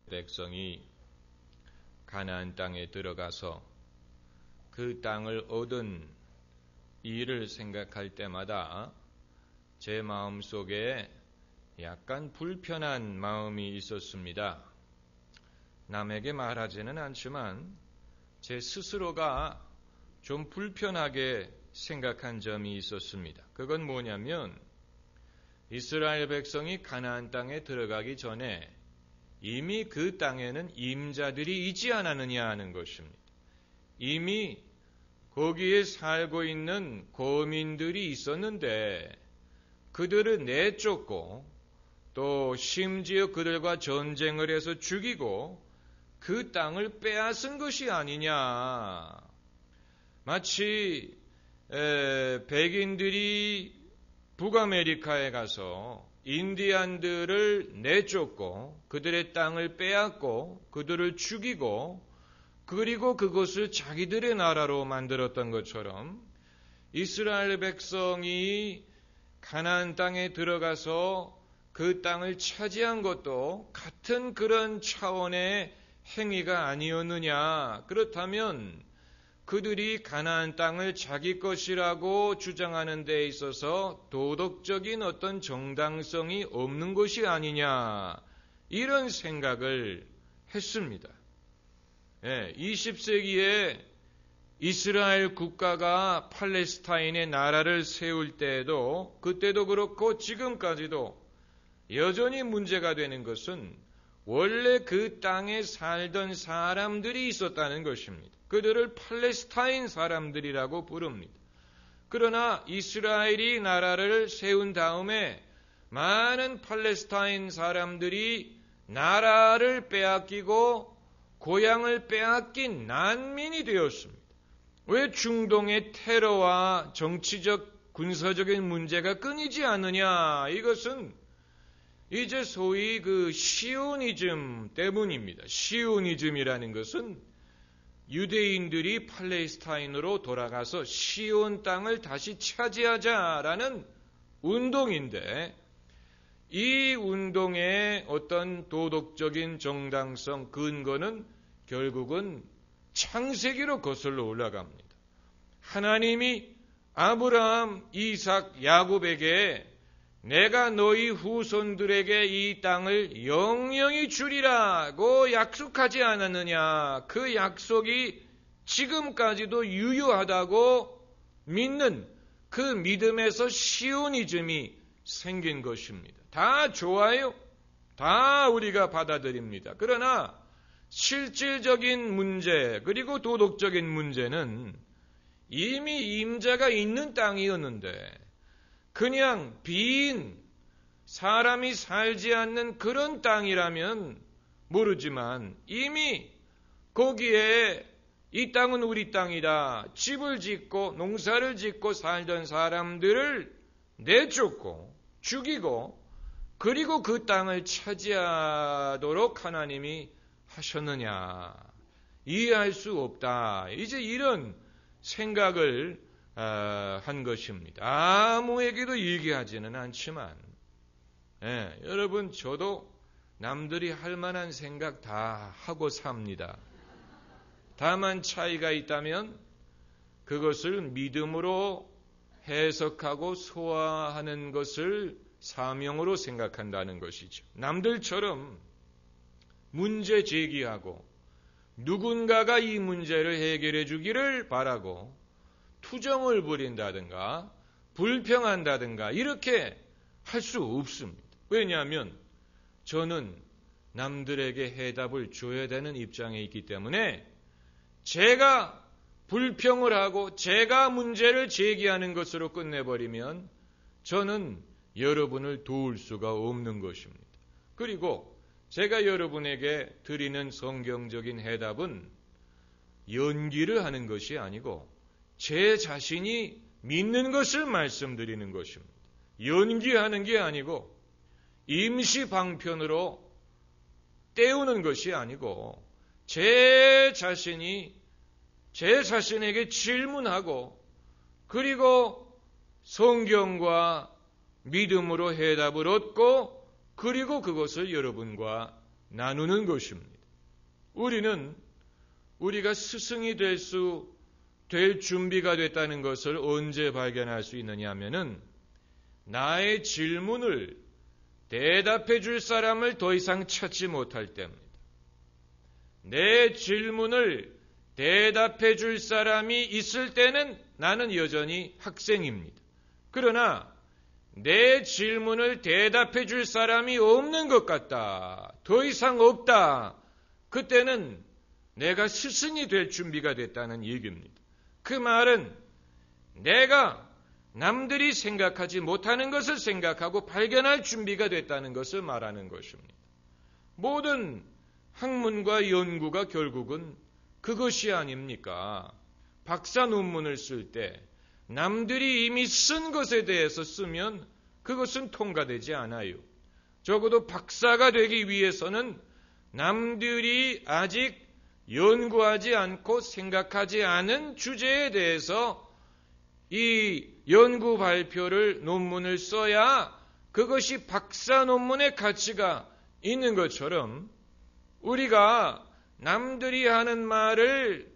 백성이 가나안 땅에 들어가서 그 땅을 얻은 일을 생각할 때마다 제 마음속에 약간 불편한 마음이 있었습니다. 남에게 말하지는 않지만 제 스스로가 좀 불편하게 생각한 점이 있었습니다. 그건 뭐냐면 이스라엘 백성이 가나안 땅에 들어가기 전에 이미 그 땅에는 임자들이 있지 않았느냐 하는 것입니다. 이미 거기에 살고 있는 거민들이 있었는데 그들을 내쫓고 또 심지어 그들과 전쟁을 해서 죽이고 그 땅을 빼앗은 것이 아니냐. 마치 백인들이 북아메리카에 가서 인디안들을 내쫓고 그들의 땅을 빼앗고 그들을 죽이고 그리고 그것을 자기들의 나라로 만들었던 것처럼 이스라엘 백성이 가나안 땅에 들어가서 그 땅을 차지한 것도 같은 그런 차원의 행위가 아니었느냐. 그렇다면 그들이 가나안 땅을 자기 것이라고 주장하는 데 있어서 도덕적인 어떤 정당성이 없는 것이 아니냐. 이런 생각을 했습니다. 20세기에 이스라엘 국가가 팔레스타인의 나라를 세울 때에도 그때도 그렇고 지금까지도 여전히 문제가 되는 것은 원래 그 땅에 살던 사람들이 있었다는 것입니다. 그들을 팔레스타인 사람들이라고 부릅니다. 그러나 이스라엘이 나라를 세운 다음에 많은 팔레스타인 사람들이 나라를 빼앗기고 고향을 빼앗긴 난민이 되었습니다. 왜 중동의 테러와 정치적 군사적인 문제가 끊이지 않느냐? 이것은 이제 소위 그 시오니즘 때문입니다. 시오니즘이라는 것은 유대인들이 팔레스타인으로 돌아가서 시온 땅을 다시 차지하자라는 운동인데 이 운동의 어떤 도덕적인 정당성 근거는 결국은 창세기로 거슬러 올라갑니다. 하나님이 아브라함, 이삭, 야곱에게 내가 너희 후손들에게 이 땅을 영영히 주리라고 약속하지 않았느냐. 그 약속이 지금까지도 유효하다고 믿는 그 믿음에서 시오니즘이 생긴 것입니다. 다 좋아요. 다 우리가 받아들입니다. 그러나 실질적인 문제 그리고 도덕적인 문제는 이미 임자가 있는 땅이었는데 그냥 빈 사람이 살지 않는 그런 땅이라면 모르지만 이미 거기에 이 땅은 우리 땅이다. 집을 짓고 농사를 짓고 살던 사람들을 내쫓고 죽이고 그리고 그 땅을 차지하도록 하나님이 하셨느냐. 이해할 수 없다. 이제 이런 생각을 한 것입니다. 아무에게도 얘기하지는 않지만 여러분 저도 남들이 할 만한 생각 다 하고 삽니다. 다만 차이가 있다면 그것을 믿음으로 해석하고 소화하는 것을 사명으로 생각한다는 것이죠. 남들처럼 문제 제기하고 누군가가 이 문제를 해결해 주기를 바라고 투정을 부린다든가 불평한다든가 이렇게 할 수 없습니다. 왜냐하면 저는 남들에게 해답을 줘야 되는 입장에 있기 때문에 제가 불평을 하고 제가 문제를 제기하는 것으로 끝내버리면 저는 여러분을 도울 수가 없는 것입니다. 그리고 제가 여러분에게 드리는 성경적인 해답은 연기를 하는 것이 아니고 제 자신이 믿는 것을 말씀드리는 것입니다. 연기하는 게 아니고 임시 방편으로 때우는 것이 아니고 제 자신에게 질문하고 그리고 성경과 믿음으로 해답을 얻고 그리고 그것을 여러분과 나누는 것입니다. 우리는 우리가 스승이 될 준비가 됐다는 것을 언제 발견할 수 있느냐 하면은 나의 질문을 대답해 줄 사람을 더 이상 찾지 못할 때입니다. 내 질문을 대답해 줄 사람이 있을 때는 나는 여전히 학생입니다. 그러나 내 질문을 대답해 줄 사람이 없는 것 같다. 더 이상 없다. 그때는 내가 스승이 될 준비가 됐다는 얘기입니다. 그 말은 내가 남들이 생각하지 못하는 것을 생각하고 발견할 준비가 됐다는 것을 말하는 것입니다. 모든 학문과 연구가 결국은 그것이 아닙니까? 박사 논문을 쓸 때 남들이 이미 쓴 것에 대해서 쓰면 그것은 통과되지 않아요. 적어도 박사가 되기 위해서는 남들이 아직 연구하지 않고 생각하지 않은 주제에 대해서 이 연구 발표를 논문을 써야 그것이 박사 논문의 가치가 있는 것처럼 우리가 남들이 하는 말을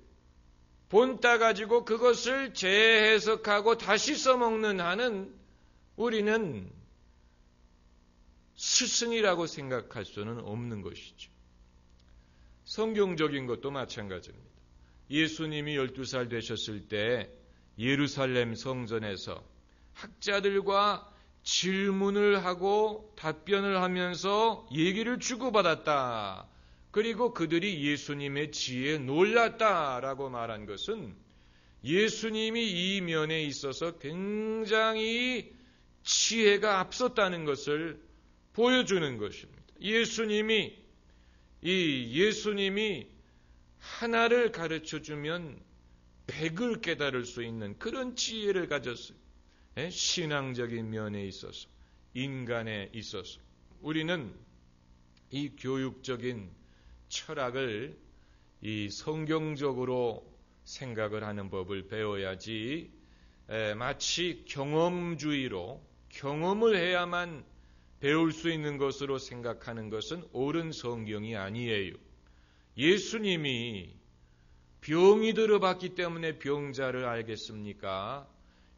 본따 가지고 그것을 재해석하고 다시 써먹는 한은 우리는 스승이라고 생각할 수는 없는 것이죠. 성경적인 것도 마찬가지입니다. 예수님이 12살 되셨을 때 예루살렘 성전에서 학자들과 질문을 하고 답변을 하면서 얘기를 주고받았다. 그리고 그들이 예수님의 지혜에 놀랐다라고 말한 것은 예수님이 이 면에 있어서 굉장히 지혜가 앞섰다는 것을 보여주는 것입니다. 예수님이 하나를 가르쳐주면 100을 깨달을 수 있는 그런 지혜를 가졌어요. 신앙적인 면에 있어서, 인간에 있어서. 우리는 이 교육적인 철학을 이 성경적으로 생각을 하는 법을 배워야지 마치 경험주의로 경험을 해야만 배울 수 있는 것으로 생각하는 것은 옳은 성경이 아니에요. 예수님이 병이 들어봤기 때문에 병자를 알겠습니까?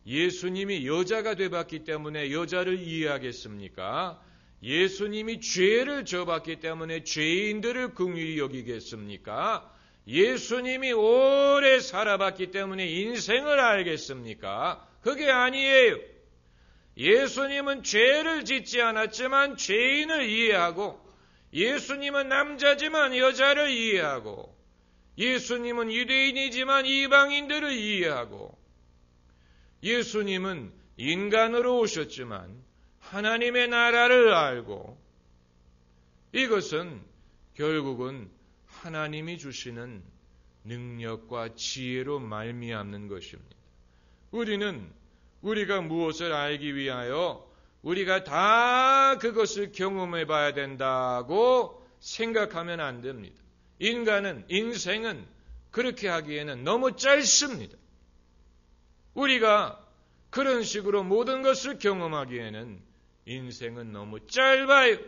예수님이 여자가 되봤기 때문에 여자를 이해하겠습니까? 예수님이 죄를 져봤기 때문에 죄인들을 긍휼히 여기겠습니까? 예수님이 오래 살아봤기 때문에 인생을 알겠습니까? 그게 아니에요. 예수님은 죄를 짓지 않았지만 죄인을 이해하고, 예수님은 남자지만 여자를 이해하고, 예수님은 유대인이지만 이방인들을 이해하고, 예수님은 인간으로 오셨지만 하나님의 나라를 알고, 이것은 결국은 하나님이 주시는 능력과 지혜로 말미암는 것입니다. 우리가 무엇을 알기 위하여 우리가 다 그것을 경험해 봐야 된다고 생각하면 안 됩니다. 인생은 그렇게 하기에는 너무 짧습니다. 우리가 그런 식으로 모든 것을 경험하기에는 인생은 너무 짧아요.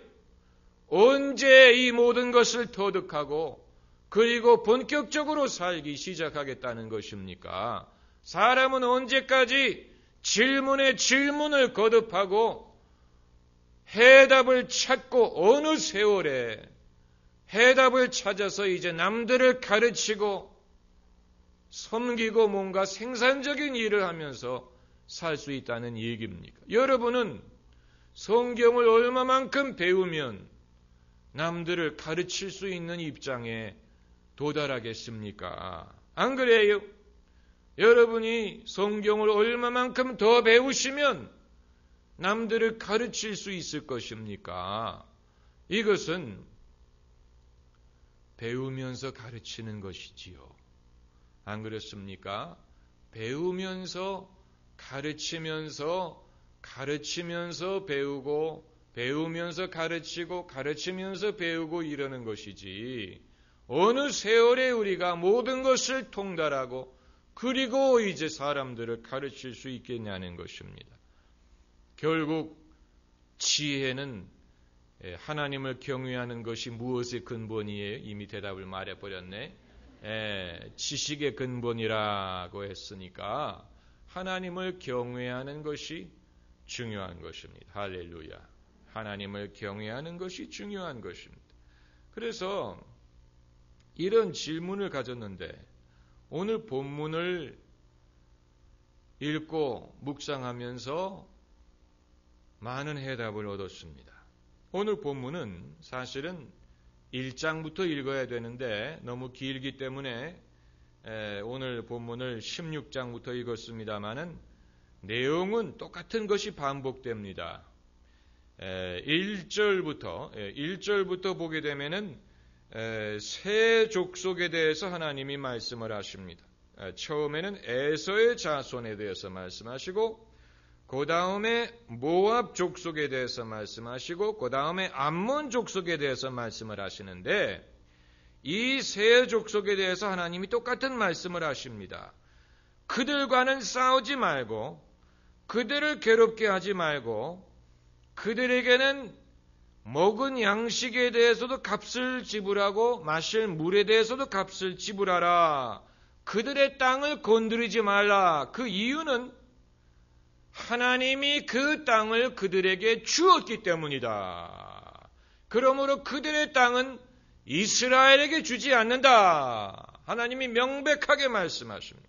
언제 이 모든 것을 터득하고 그리고 본격적으로 살기 시작하겠다는 것입니까? 사람은 언제까지 질문에 질문을 거듭하고 해답을 찾고 어느 세월에 해답을 찾아서 이제 남들을 가르치고 섬기고 뭔가 생산적인 일을 하면서 살 수 있다는 얘기입니까? 여러분은 성경을 얼마만큼 배우면 남들을 가르칠 수 있는 입장에 도달하겠습니까? 안 그래요? 여러분이 성경을 얼마만큼 더 배우시면 남들을 가르칠 수 있을 것입니까? 이것은 배우면서 가르치는 것이지요. 안 그렇습니까? 배우면서 가르치면서 배우고, 배우면서 가르치고, 가르치면서 배우고 이러는 것이지, 어느 세월에 우리가 모든 것을 통달하고 그리고 이제 사람들을 가르칠 수 있겠냐는 것입니다. 결국 지혜는 하나님을 경외하는 것이 무엇의 근본이에요? 이미 대답을 말해버렸네. 지식의 근본이라고 했으니까 하나님을 경외하는 것이 중요한 것입니다. 할렐루야. 하나님을 경외하는 것이 중요한 것입니다. 그래서 이런 질문을 가졌는데 오늘 본문을 읽고 묵상하면서 많은 해답을 얻었습니다. 오늘 본문은 사실은 1장부터 읽어야 되는데 너무 길기 때문에 오늘 본문을 16장부터 읽었습니다마는 내용은 똑같은 것이 반복됩니다. 1절부터 보게 되면은 세 족속에 대해서 하나님이 말씀을 하십니다. 처음에는 에서의 자손에 대해서 말씀하시고 그 다음에 모압 족속에 대해서 말씀하시고 그 다음에 암몬 족속에 대해서 말씀을 하시는데 이 세 족속에 대해서 하나님이 똑같은 말씀을 하십니다. 그들과는 싸우지 말고 그들을 괴롭게 하지 말고 그들에게는 먹은 양식에 대해서도 값을 지불하고 마실 물에 대해서도 값을 지불하라. 그들의 땅을 건드리지 말라. 그 이유는 하나님이 그 땅을 그들에게 주었기 때문이다. 그러므로 그들의 땅은 이스라엘에게 주지 않는다. 하나님이 명백하게 말씀하십니다.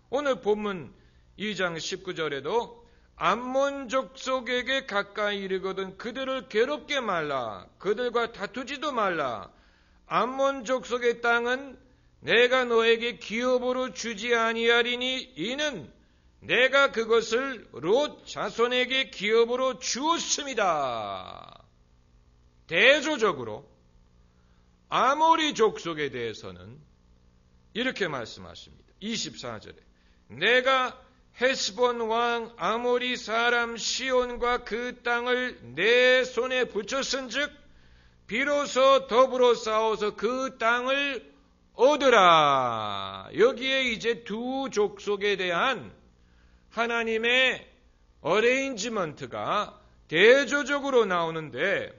오늘 본문 2장 19절에도 암몬 족속에게 가까이 이르거든 그들을 괴롭게 말라. 그들과 다투지도 말라. 암몬 족속의 땅은 내가 너에게 기업으로 주지 아니하리니 이는 내가 그것을 롯 자손에게 기업으로 주었습니다. 대조적으로 아모리 족속에 대해서는 이렇게 말씀하십니다. 24절에 내가 헤스본 왕 아모리 사람 시온과 그 땅을 내 손에 붙였은즉 비로소 더불어 싸워서 그 땅을 얻으라. 여기에 이제 두 족속에 대한 하나님의 어레인지먼트가 대조적으로 나오는데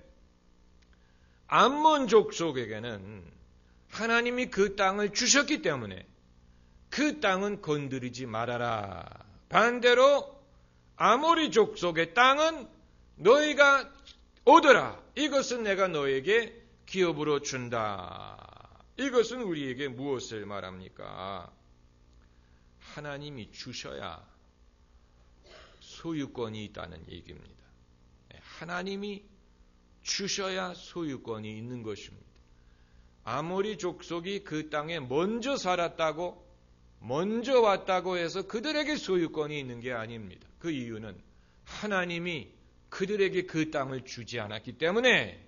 암몬 족속에게는 하나님이 그 땅을 주셨기 때문에 그 땅은 건드리지 말아라. 반대로 아모리 족속의 땅은 너희가 얻어라. 이것은 내가 너에게 기업으로 준다. 이것은 우리에게 무엇을 말합니까? 하나님이 주셔야 소유권이 있다는 얘기입니다. 하나님이 주셔야 소유권이 있는 것입니다. 아모리 족속이 그 땅에 먼저 살았다고 먼저 왔다고 해서 그들에게 소유권이 있는 게 아닙니다. 그 이유는 하나님이 그들에게 그 땅을 주지 않았기 때문에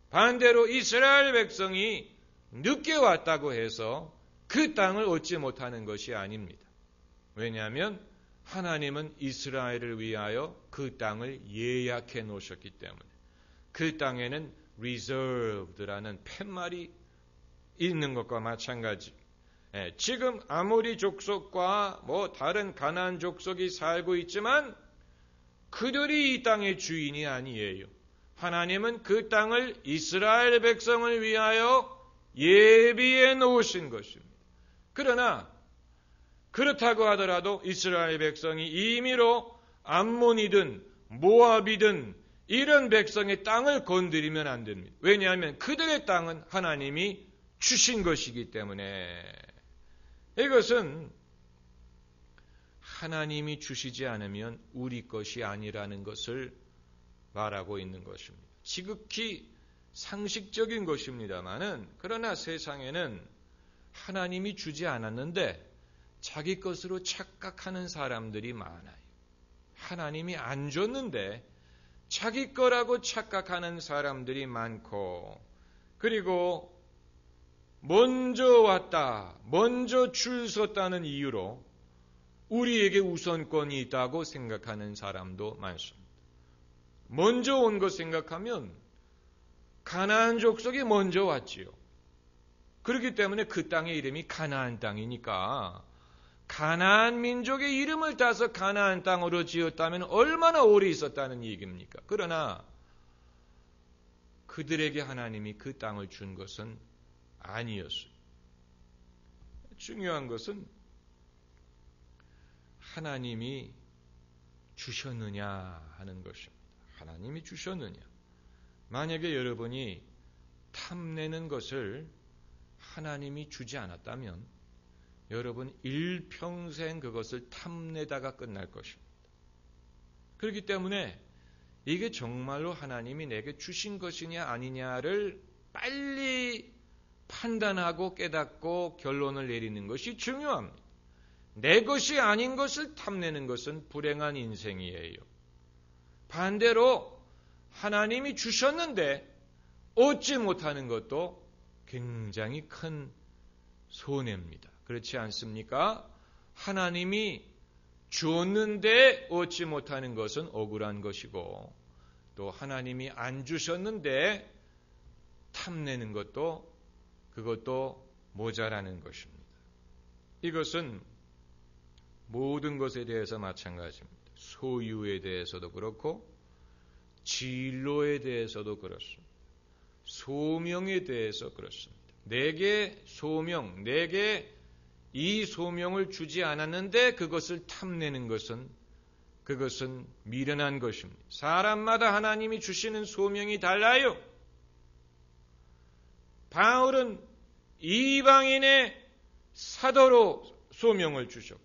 반대로 이스라엘 백성이 늦게 왔다고 해서 그 땅을 얻지 못하는 것이 아닙니다. 왜냐하면 하나님은 이스라엘을 위하여 그 땅을 예약해 놓으셨기 때문에 그 땅에는 reserved라는 팻말이 있는 것과 마찬가지. 지금 아모리 족속과 다른 가나안 족속이 살고 있지만 그들이 이 땅의 주인이 아니에요. 하나님은 그 땅을 이스라엘 백성을 위하여 예비해 놓으신 것입니다. 그러나 그렇다고 하더라도 이스라엘 백성이 임의로 암몬이든 모압이든 이런 백성의 땅을 건드리면 안 됩니다. 왜냐하면 그들의 땅은 하나님이 주신 것이기 때문에 이것은 하나님이 주시지 않으면 우리 것이 아니라는 것을 말하고 있는 것입니다. 지극히 상식적인 것입니다마는 그러나 세상에는 하나님이 주지 않았는데 자기 것으로 착각하는 사람들이 많아요. 하나님이 안 줬는데 자기 거라고 착각하는 사람들이 많고 그리고 먼저 왔다, 먼저 줄 섰다는 이유로 우리에게 우선권이 있다고 생각하는 사람도 많습니다. 먼저 온 것 생각하면 가나안 족속이 먼저 왔지요. 그렇기 때문에 그 땅의 이름이 가나안 땅이니까 가나안 민족의 이름을 따서 가나안 땅으로 지었다면 얼마나 오래 있었다는 얘기입니까? 그러나 그들에게 하나님이 그 땅을 준 것은 아니었어요. 중요한 것은 하나님이 주셨느냐 하는 것입니다. 하나님이 주셨느냐. 만약에 여러분이 탐내는 것을 하나님이 주지 않았다면 여러분 일평생 그것을 탐내다가 끝날 것입니다. 그렇기 때문에 이게 정말로 하나님이 내게 주신 것이냐 아니냐를 빨리 판단하고 깨닫고 결론을 내리는 것이 중요합니다. 내 것이 아닌 것을 탐내는 것은 불행한 인생이에요. 반대로 하나님이 주셨는데 얻지 못하는 것도 굉장히 큰 손해입니다. 그렇지 않습니까? 하나님이 주었는데 얻지 못하는 것은 억울한 것이고 또 하나님이 안 주셨는데 탐내는 것도 그것도 모자라는 것입니다. 이것은 모든 것에 대해서 마찬가지입니다. 소유에 대해서도 그렇고 진로에 대해서도 그렇습니다. 소명에 대해서 그렇습니다. 내게 소명, 내게 이 소명을 주지 않았는데 그것을 탐내는 것은 그것은 미련한 것입니다. 사람마다 하나님이 주시는 소명이 달라요. 바울은 이방인의 사도로 소명을 주셨고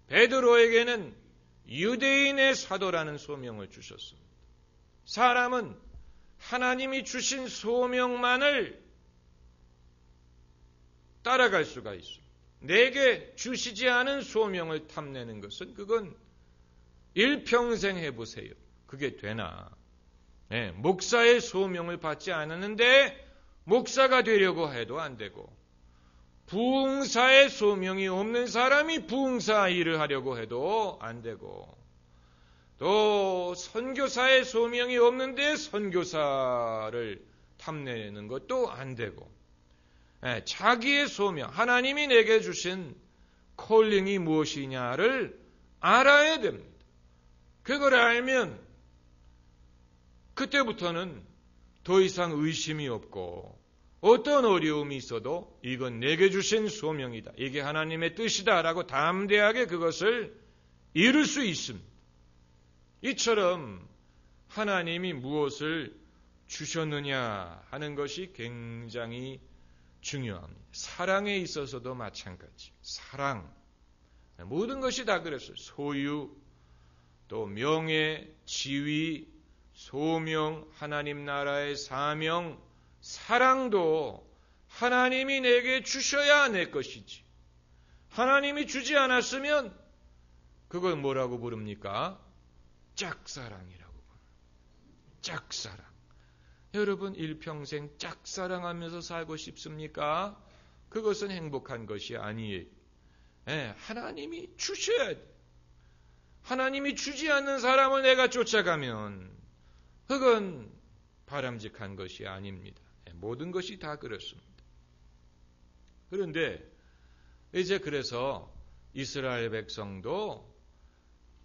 베드로에게는 유대인의 사도라는 소명을 주셨습니다. 사람은 하나님이 주신 소명만을 따라갈 수가 있습니다. 내게 주시지 않은 소명을 탐내는 것은 그건 일평생 해보세요. 그게 되나? 네, 목사의 소명을 받지 않았는데 목사가 되려고 해도 안 되고 부흥사의 소명이 없는 사람이 부흥사 일을 하려고 해도 안 되고 또 선교사의 소명이 없는데 선교사를 탐내는 것도 안 되고 자기의 소명, 하나님이 내게 주신 콜링이 무엇이냐를 알아야 됩니다. 그걸 알면 그때부터는 더 이상 의심이 없고 어떤 어려움이 있어도 이건 내게 주신 소명이다. 이게 하나님의 뜻이다라고 담대하게 그것을 이룰 수 있습니다. 이처럼 하나님이 무엇을 주셨느냐 하는 것이 굉장히 중요합니다. 사랑에 있어서도 마찬가지. 사랑. 모든 것이 다 그랬어요. 소유, 또 명예, 지위, 소명, 하나님 나라의 사명, 사랑도 하나님이 내게 주셔야 내 것이지. 하나님이 주지 않았으면 그걸 뭐라고 부릅니까? 짝사랑이라고 부릅니다. 짝사랑. 여러분 일평생 짝사랑하면서 살고 싶습니까? 그것은 행복한 것이 아니에요. 하나님이 주셔야 돼. 하나님이 주지 않는 사람을 내가 쫓아가면 그건 바람직한 것이 아닙니다. 모든 것이 다 그렇습니다. 그런데 이제 그래서 이스라엘 백성도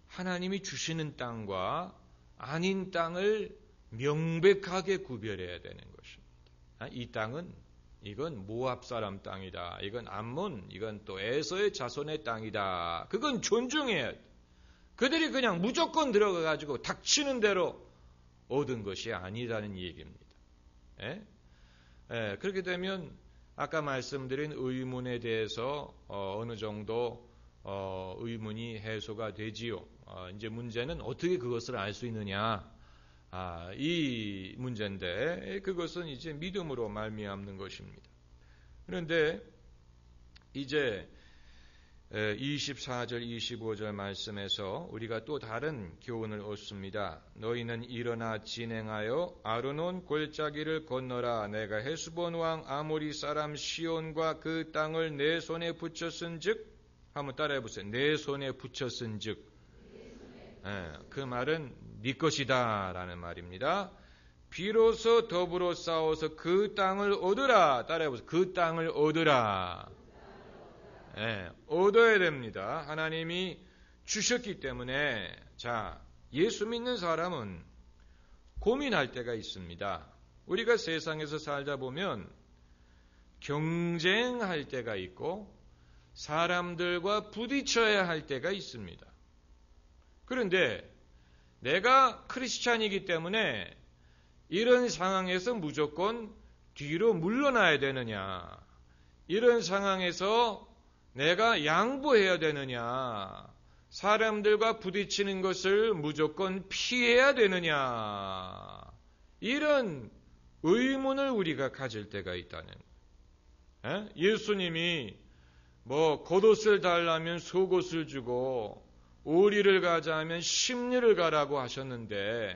하나님이 주시는 땅과 아닌 땅을 명백하게 구별해야 되는 것입니다. 이 땅은 이건 모압 사람 땅이다. 이건 암몬, 이건 또 에서의 자손의 땅이다. 그건 존중해야 돼. 그들이 그냥 무조건 들어가가지고 닥치는 대로 얻은 것이 아니라는 얘기입니다. 그렇게 되면 아까 말씀드린 의문에 대해서 어느 정도 의문이 해소가 되지요. 이제 문제는 어떻게 그것을 알 수 있느냐. 이 문제인데 그것은 이제 믿음으로 말미암는 것입니다. 그런데 이제 24절 25절 말씀에서 우리가 또 다른 교훈을 얻습니다. 너희는 일어나 진행하여 아르논 골짜기를 건너라. 내가 헤스본 왕 아모리 사람 시온과 그 땅을 내 손에 붙였은즉 한번 따라해 보세요. 내 손에 붙였은즉 그 말은 네 것이다 라는 말입니다. 비로소 더불어 싸워서 그 땅을 얻으라. 따라해 보세요. 그 땅을 얻으라. 얻어야 됩니다. 하나님이 주셨기 때문에. 자, 예수 믿는 사람은 고민할 때가 있습니다. 우리가 세상에서 살다 보면 경쟁할 때가 있고 사람들과 부딪혀야 할 때가 있습니다. 그런데 내가 크리스찬이기 때문에 이런 상황에서 무조건 뒤로 물러나야 되느냐, 이런 상황에서 내가 양보해야 되느냐, 사람들과 부딪히는 것을 무조건 피해야 되느냐, 이런 의문을 우리가 가질 때가 있다는 거예요. 예수님이 겉옷을 달라면 속옷을 주고 오리를 가자 하면 십리를 가라고 하셨는데,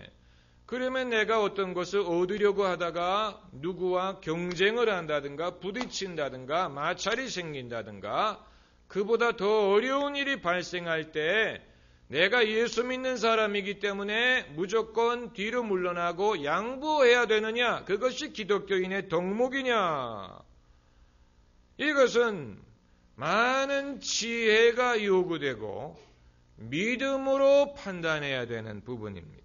그러면 내가 어떤 것을 얻으려고 하다가 누구와 경쟁을 한다든가 부딪힌다든가 마찰이 생긴다든가 그보다 더 어려운 일이 발생할 때 내가 예수 믿는 사람이기 때문에 무조건 뒤로 물러나고 양보해야 되느냐, 그것이 기독교인의 덕목이냐. 이것은 많은 지혜가 요구되고 믿음으로 판단해야 되는 부분입니다.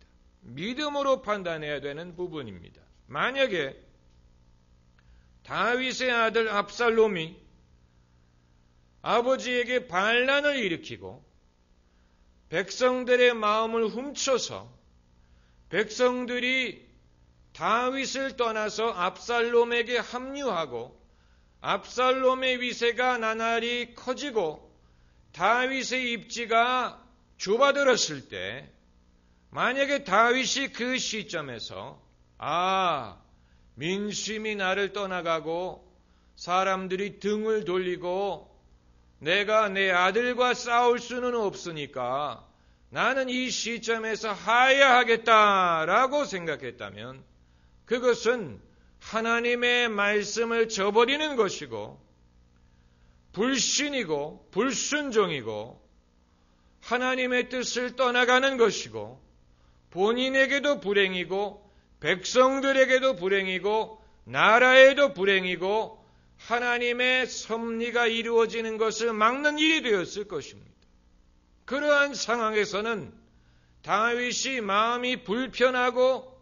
믿음으로 판단해야 되는 부분입니다. 만약에 다윗의 아들 압살롬이 아버지에게 반란을 일으키고 백성들의 마음을 훔쳐서 백성들이 다윗을 떠나서 압살롬에게 합류하고 압살롬의 위세가 나날이 커지고 다윗의 입지가 좁아들었을 때, 만약에 다윗이 그 시점에서 민심이 나를 떠나가고 사람들이 등을 돌리고 내가 내 아들과 싸울 수는 없으니까 나는 이 시점에서 하야하겠다라고 생각했다면 그것은 하나님의 말씀을 저버리는 것이고 불신이고 불순종이고 하나님의 뜻을 떠나가는 것이고 본인에게도 불행이고 백성들에게도 불행이고 나라에도 불행이고 하나님의 섭리가 이루어지는 것을 막는 일이 되었을 것입니다. 그러한 상황에서는 다윗이 마음이 불편하고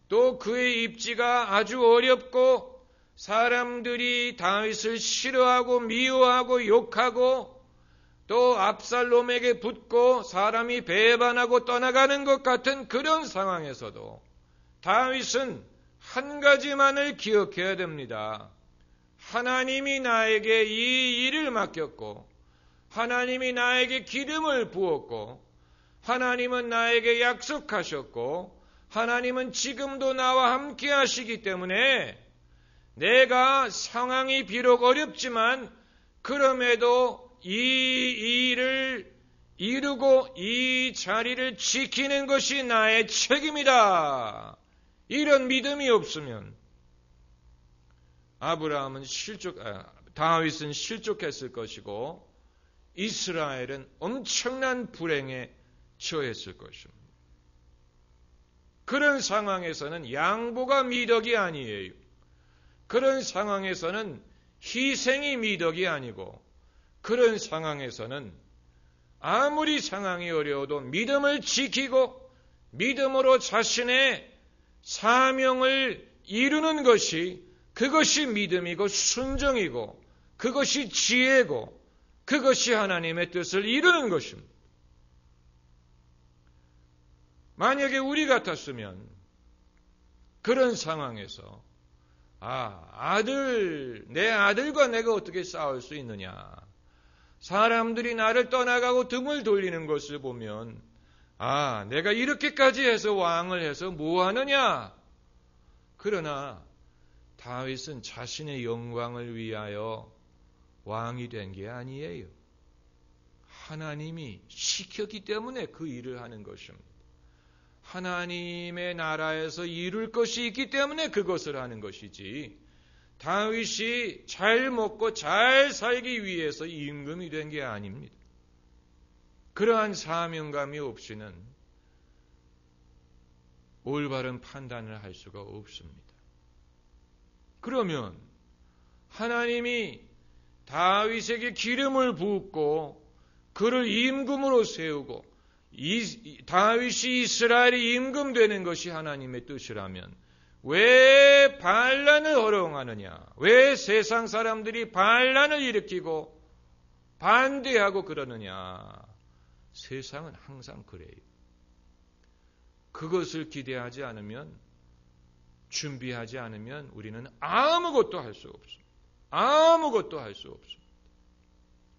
또 그의 입지가 아주 어렵고 사람들이 다윗을 싫어하고 미워하고 욕하고 또 압살롬에게 붙고 사람이 배반하고 떠나가는 것 같은 그런 상황에서도 다윗은 한 가지만을 기억해야 됩니다. 하나님이 나에게 이 일을 맡겼고 하나님이 나에게 기름을 부었고 하나님은 나에게 약속하셨고 하나님은 지금도 나와 함께 하시기 때문에 내가 상황이 비록 어렵지만 그럼에도 이 일을 이루고 이 자리를 지키는 것이 나의 책임이다. 이런 믿음이 없으면 다윗은 실족했을 것이고 이스라엘은 엄청난 불행에 처했을 것입니다. 그런 상황에서는 양보가 미덕이 아니에요. 그런 상황에서는 희생이 미덕이 아니고 그런 상황에서는 아무리 상황이 어려워도 믿음을 지키고 믿음으로 자신의 사명을 이루는 것이 그것이 믿음이고 순종이고 그것이 지혜고 그것이 하나님의 뜻을 이루는 것입니다. 만약에 우리 같았으면 그런 상황에서 내 아들과 내가 어떻게 싸울 수 있느냐. 사람들이 나를 떠나가고 등을 돌리는 것을 보면 내가 이렇게까지 해서 왕을 해서 뭐 하느냐. 그러나 다윗은 자신의 영광을 위하여 왕이 된 게 아니에요. 하나님이 시켰기 때문에 그 일을 하는 것입니다. 하나님의 나라에서 이룰 것이 있기 때문에 그것을 하는 것이지 다윗이 잘 먹고 잘 살기 위해서 임금이 된 게 아닙니다. 그러한 사명감이 없이는 올바른 판단을 할 수가 없습니다. 그러면 하나님이 다윗에게 기름을 붓고 그를 임금으로 세우고 다윗이 이스라엘의 임금 되는 것이 하나님의 뜻이라면 왜 반란을 허롱하느냐? 왜 세상 사람들이 반란을 일으키고 반대하고 그러느냐? 세상은 항상 그래요. 그것을 기대하지 않으면, 준비하지 않으면 우리는 아무것도 할 수 없습니다. 아무것도 할 수 없습니다.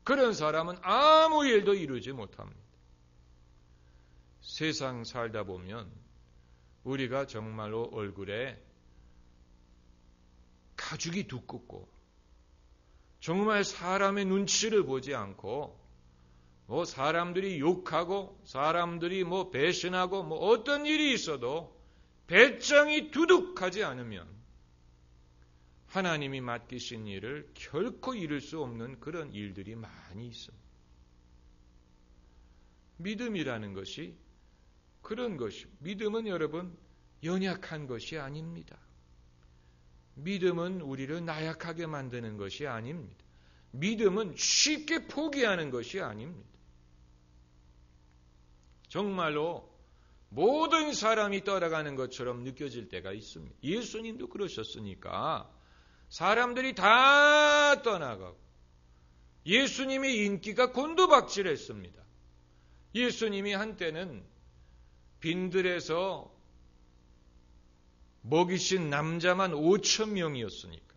그런 사람은 아무 일도 이루지 못합니다. 세상 살다 보면 우리가 정말로 얼굴에 가죽이 두껍고 정말 사람의 눈치를 보지 않고 사람들이 욕하고 사람들이 배신하고 어떤 일이 있어도 배짱이 두둑하지 않으면 하나님이 맡기신 일을 결코 이룰 수 없는 그런 일들이 많이 있습니다. 믿음이라는 것이 그런 것입니다. 믿음은 여러분 연약한 것이 아닙니다. 믿음은 우리를 나약하게 만드는 것이 아닙니다. 믿음은 쉽게 포기하는 것이 아닙니다. 정말로 모든 사람이 떠나가는 것처럼 느껴질 때가 있습니다. 예수님도 그러셨으니까 사람들이 다 떠나가고 예수님의 인기가 곤두박질했습니다. 예수님이 한때는 빈들에서 먹이신 남자만 5,000명이었으니까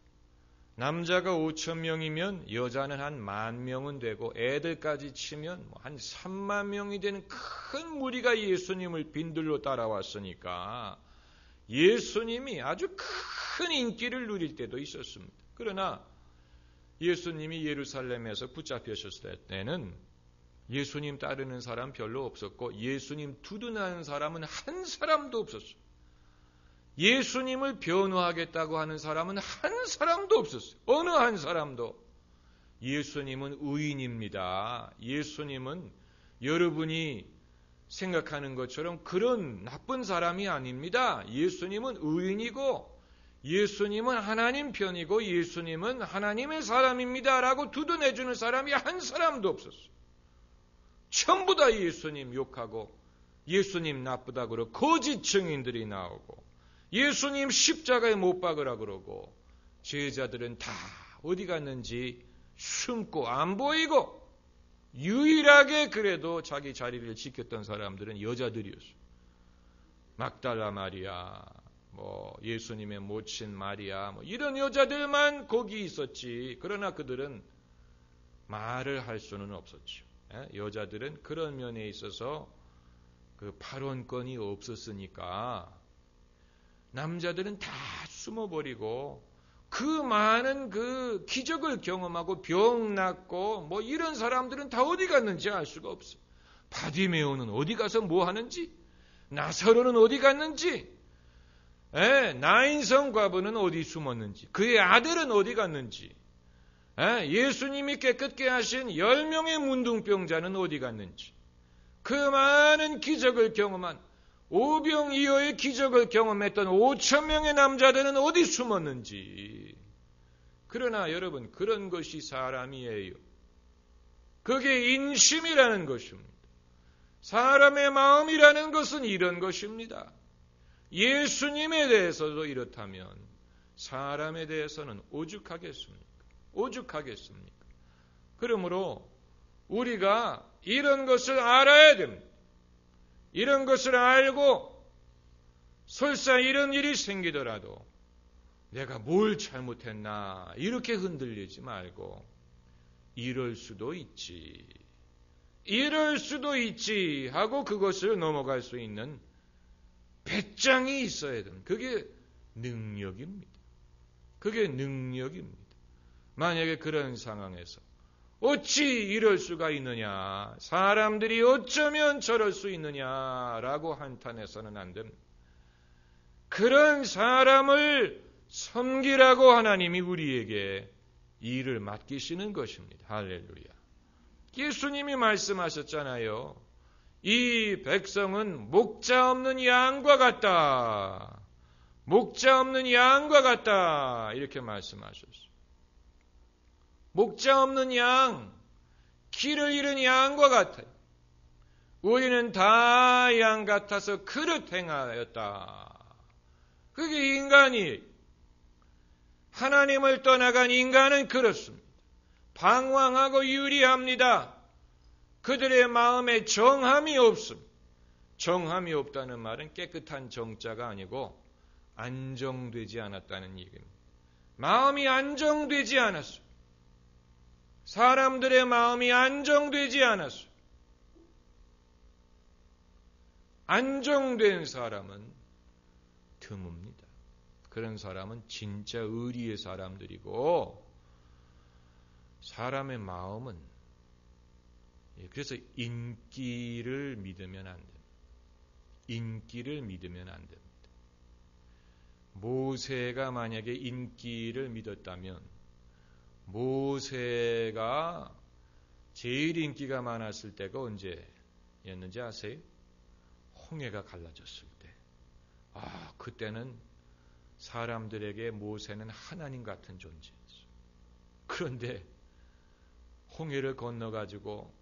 남자가 5,000명이면 여자는 한 10,000명은 되고 애들까지 치면 한 30,000명이 되는 큰 무리가 예수님을 빈들로 따라왔으니까 예수님이 아주 큰 인기를 누릴 때도 있었습니다. 그러나 예수님이 예루살렘에서 붙잡히셨을 때는 예수님 따르는 사람 별로 없었고 예수님 두둔하는 사람은 한 사람도 없었어요. 예수님을 변호하겠다고 하는 사람은 한 사람도 없었어요. 어느 한 사람도. 예수님은 의인입니다. 예수님은 여러분이 생각하는 것처럼 그런 나쁜 사람이 아닙니다. 예수님은 의인이고 예수님은 하나님 편이고 예수님은 하나님의 사람입니다. 라고 두둔해주는 사람이 한 사람도 없었어요. 전부 다 예수님 욕하고 예수님 나쁘다 그러고 거짓 증인들이 나오고 예수님 십자가에 못 박으라 그러고 제자들은 다 어디 갔는지 숨고 안 보이고 유일하게 그래도 자기 자리를 지켰던 사람들은 여자들이었어요. 막달라 마리아, 예수님의 모친 마리아, 이런 여자들만 거기 있었지. 그러나 그들은 말을 할 수는 없었죠. 여자들은 그런 면에 있어서 그 발언권이 없었으니까 남자들은 다 숨어버리고 그 많은 그 기적을 경험하고 병 낫고 이런 사람들은 다 어디 갔는지 알 수가 없어. 바디메오는 어디 가서 뭐 하는지, 나사로는 어디 갔는지, 나인성 과부는 어디 숨었는지, 그의 아들은 어디 갔는지, 예수님이 깨끗게 하신 10명의 문둥병자는 어디 갔는지, 그 많은 기적을 경험한 오병이어의 기적을 경험했던 5,000명의 남자들은 어디 숨었는지. 그러나 여러분, 그런 것이 사람이에요. 그게 인심이라는 것입니다. 사람의 마음이라는 것은 이런 것입니다. 예수님에 대해서도 이렇다면 사람에 대해서는 오죽하겠습니까? 오죽하겠습니까? 그러므로 우리가 이런 것을 알아야 됩니다. 이런 것을 알고 설사 이런 일이 생기더라도 내가 뭘 잘못했나 이렇게 흔들리지 말고 이럴 수도 있지 하고 그것을 넘어갈 수 있는 배짱이 있어야 됩니다. 그게 능력입니다. 그게 능력입니다. 만약에 그런 상황에서 어찌 이럴 수가 있느냐, 사람들이 어쩌면 저럴 수 있느냐라고 한탄해서는 안 됩니다. 그런 사람을 섬기라고 하나님이 우리에게 일을 맡기시는 것입니다. 할렐루야. 예수님이 말씀하셨잖아요. 이 백성은 목자 없는 양과 같다. 목자 없는 양과 같다. 이렇게 말씀하셨어요. 목자 없는 양, 길을 잃은 양과 같아요. 우리는 다 양 같아서 그릇 행하였다. 그게 인간이에요. 하나님을 떠나간 인간은 그렇습니다. 방황하고 유리합니다. 그들의 마음에 정함이 없습니다. 정함이 없다는 말은 깨끗한 정자가 아니고 안정되지 않았다는 얘기입니다. 마음이 안정되지 않았어요. 사람들의 마음이 안정되지 않았어요. 안정된 사람은 드뭅니다. 그런 사람은 진짜 의리의 사람들이고, 사람의 마음은, 그래서 인기를 믿으면 안 됩니다. 인기를 믿으면 안 됩니다. 모세가 만약에 인기를 믿었다면, 모세가 제일 인기가 많았을 때가 언제였는지 아세요? 홍해가 갈라졌을 때. 그때는 사람들에게 모세는 하나님 같은 존재였어요. 그런데 홍해를 건너가지고